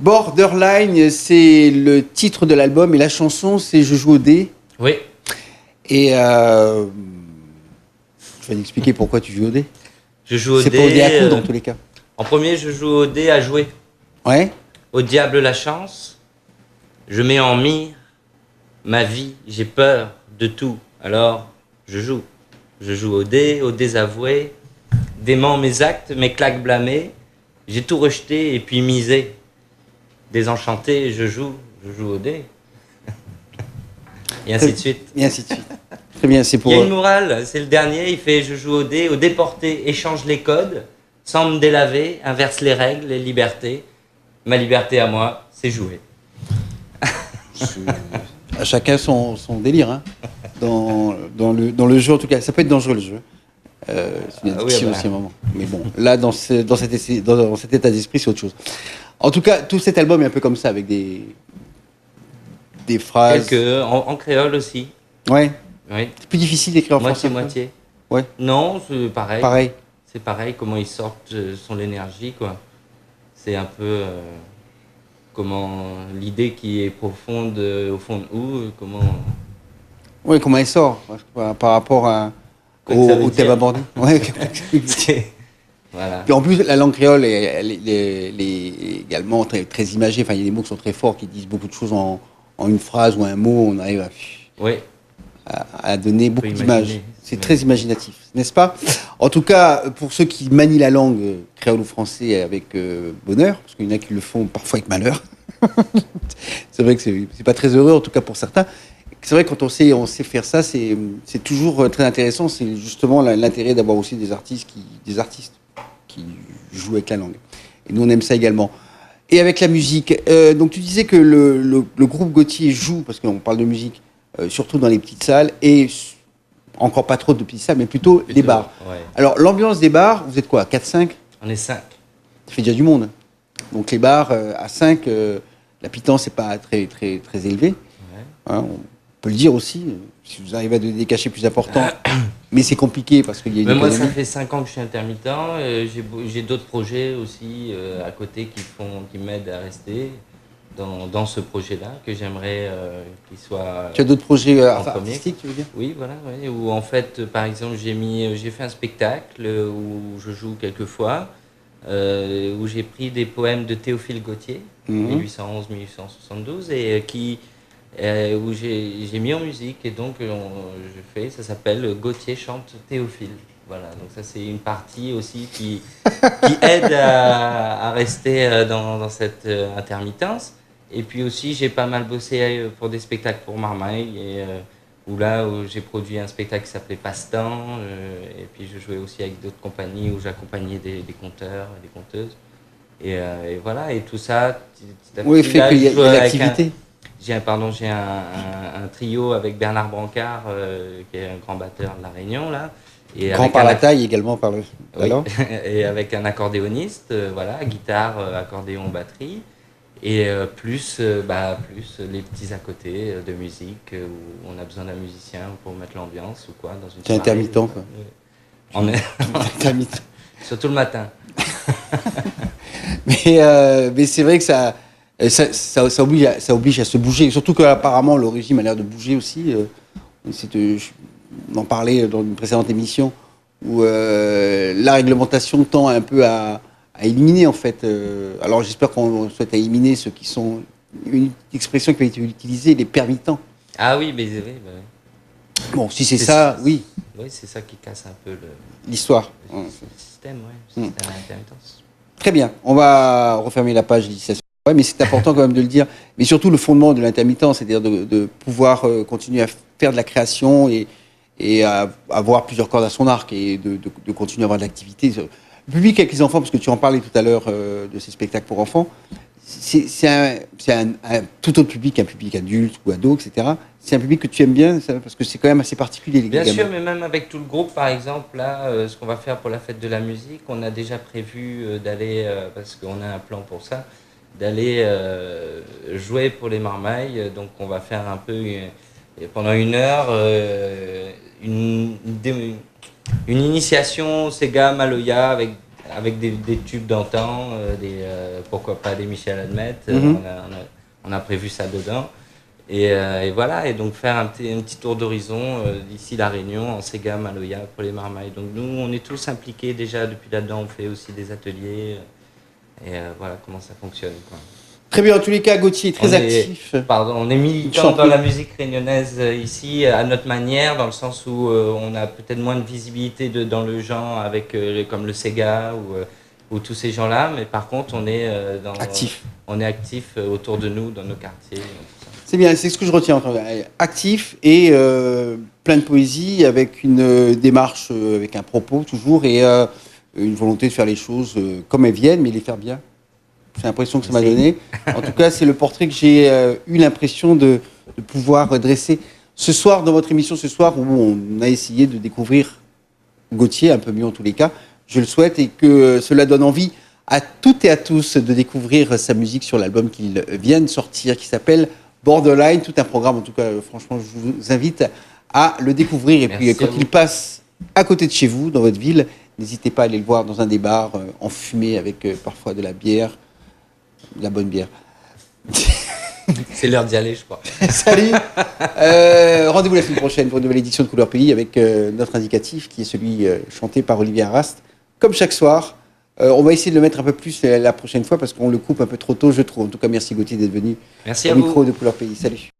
Borderline, c'est le titre de l'album et la chanson, c'est Je joue au dé. Oui. Et je vais t'expliquer pourquoi tu joues au dé. Je joue au dé. C'est pas au dé à coup dans tous les cas. En premier, je joue au dé à jouer. Ouais. Au diable la chance. Je mets en mire ma vie. J'ai peur de tout. Alors, je joue. Je joue au désavoué. Dément mes actes, mes claques blâmées. J'ai tout rejeté et puis misé. Désenchanté, je joue au dé. Et ainsi de suite. Et ainsi de suite. Très bien, c'est pour... Il y a une morale, c'est le dernier, il fait je joue au dé, au déporté, échange les codes, sans me délaver, inverse les règles, les libertés. Ma liberté à moi, c'est jouer. À chacun son délire, hein. Dans le jeu en tout cas. Ça peut être dangereux le jeu. C'est une addiction aussi à un moment. Mais bon, là, dans cet état d'esprit, c'est autre chose. En tout cas, tout cet album est un peu comme ça, avec des phrases... En créole aussi. Ouais. Oui. C'est plus difficile d'écrire en français. Moitié. Ouais. Non, c'est pareil. Pareil. C'est pareil, comment ils sortent son énergie, quoi. C'est un peu comment l'idée qui est profonde au fond de où, comment... Oui, comment elle sort par rapport au thème abordé. Ouais. Voilà. Puis en plus, la langue créole, elle est également très, très imagée. Enfin, il y a des mots qui sont très forts, qui disent beaucoup de choses en une phrase ou un mot. On arrive à donner beaucoup d'images. C'est très imaginatif, n'est-ce pas? En tout cas, pour ceux qui manient la langue créole ou français avec bonheur, parce qu'il y en a qui le font parfois avec malheur. C'est vrai que c'est pas très heureux, en tout cas pour certains. C'est vrai que quand on sait faire ça, c'est toujours très intéressant. C'est justement l'intérêt d'avoir aussi des artistes qui jouent avec la langue. Et nous, on aime ça également. Et avec la musique, donc tu disais que le groupe Gauthier joue, parce qu'on parle de musique, surtout dans les petites salles, et encore pas trop de petites salles, mais plutôt les bars. Ouais. Alors, l'ambiance des bars, vous êtes quoi, 4-5? On est 5. Ça fait déjà du monde. Donc les bars, à 5, la pitance n'est pas très, très, très élevée. Ouais. Hein, on peut le dire aussi, si vous arrivez à donner des cachets plus importants. Mais c'est compliqué parce qu'il y a une moi, économie. ça fait 5 ans que je suis intermittent. J'ai d'autres projets aussi à côté qui m'aident à rester dans ce projet-là, que j'aimerais qu'il soit. Tu as d'autres projets en artistiques, tu veux dire? Oui, voilà. Ouais, où en fait, par exemple, j'ai fait un spectacle où je joue quelques fois, où j'ai pris des poèmes de Théophile Gautier, 1811-1872, et où j'ai mis en musique, et donc ça s'appelle Gautier chante Théophile. Voilà, donc ça c'est une partie aussi qui aide à rester dans cette intermittence. Et puis aussi j'ai pas mal bossé pour des spectacles pour Marmaille, où j'ai produit un spectacle qui s'appelait Passe-temps, et puis je jouais aussi avec d'autres compagnies où j'accompagnais des conteurs, des conteuses. Et voilà, et tout ça, oui, fait qu'il y a de l'activité. J'ai un trio avec Bernard Brancard, qui est un grand batteur de La Réunion, là. Et grand par la taille, également par le talent. Oui. Et avec un accordéoniste, voilà, guitare, accordéon, batterie. Et plus les petits à côté de musique, où on a besoin d'un musicien pour mettre l'ambiance ou quoi. C'est intermittent, quoi. On est intermittent. Surtout le matin. mais c'est vrai que ça oblige à se bouger. Surtout qu'apparemment, le régime a l'air de bouger aussi. On en parlait dans une précédente émission, où la réglementation tend un peu à éliminer, en fait. Alors, j'espère qu'on souhaite à éliminer ceux qui sont... Une expression qui a été utilisée, les permittents. Ah oui, mais oui. Bon, si c'est ça, oui. Oui, c'est ça qui casse un peu l'histoire. Le système, oui. Le système à l'intermittence. Très bien. On va refermer la page d'initiation. Ouais, mais c'est important quand même de le dire. Mais surtout le fondement de l'intermittence, c'est-à-dire de pouvoir continuer à faire de la création et à avoir plusieurs cordes à son arc et de continuer à avoir de l'activité. Le public avec les enfants, parce que tu en parlais tout à l'heure de ces spectacles pour enfants, c'est un tout autre public, un public adulte ou ado, etc. C'est un public que tu aimes bien, parce que c'est quand même assez particulier, les gamins. Bien sûr, mais même avec tout le groupe, par exemple, là, ce qu'on va faire pour la fête de la musique, on a déjà prévu d'aller, parce qu'on a un plan pour ça, d'aller jouer pour les Marmailles. Donc on va faire un peu, pendant 1 heure, une initiation Sega Maloya avec des tubes d'antan, pourquoi pas des Michel Admet, on a prévu ça dedans. Et voilà, et donc faire un petit tour d'horizon d'ici La Réunion, en Sega, Maloya, pour les marmailles. Donc nous, on est tous impliqués déjà depuis là-dedans, on fait aussi des ateliers, et voilà comment ça fonctionne, quoi. Très bien, en tous les cas, Gauthier est très actif. On est militant dans la musique réunionnaise ici, à notre manière, dans le sens où on a peut-être moins de visibilité dans le genre, avec comme le Sega ou tous ces gens-là, mais par contre, on est actif autour de nous, dans nos quartiers. C'est bien, c'est ce que je retiens. Actif et plein de poésie, avec une démarche, avec un propos toujours, et une volonté de faire les choses comme elles viennent, mais les faire bien. J'ai l'impression que ça m'a donné. En tout cas, c'est le portrait que j'ai eu l'impression de pouvoir dresser ce soir, dans votre émission ce soir, où on a essayé de découvrir Gauthier, un peu mieux en tous les cas. Je le souhaite, et que cela donne envie à toutes et à tous de découvrir sa musique sur l'album qu'il vient de sortir, qui s'appelle Borderline. Tout un programme, en tout cas, franchement, je vous invite à le découvrir. Et puis, quand il passe à côté de chez vous, dans votre ville, n'hésitez pas à aller le voir dans un des bars, enfumé, avec parfois de la bière. De la bonne bière. C'est l'heure d'y aller, je crois. Salut. Rendez-vous la semaine prochaine pour une nouvelle édition de Couleur Pays, avec notre indicatif qui est celui chanté par Olivier Arrast, comme chaque soir. On va essayer de le mettre un peu plus la prochaine fois, parce qu'on le coupe un peu trop tôt, je trouve. En tout cas, merci Gauthier d'être venu au micro de Couleur Pays. Salut.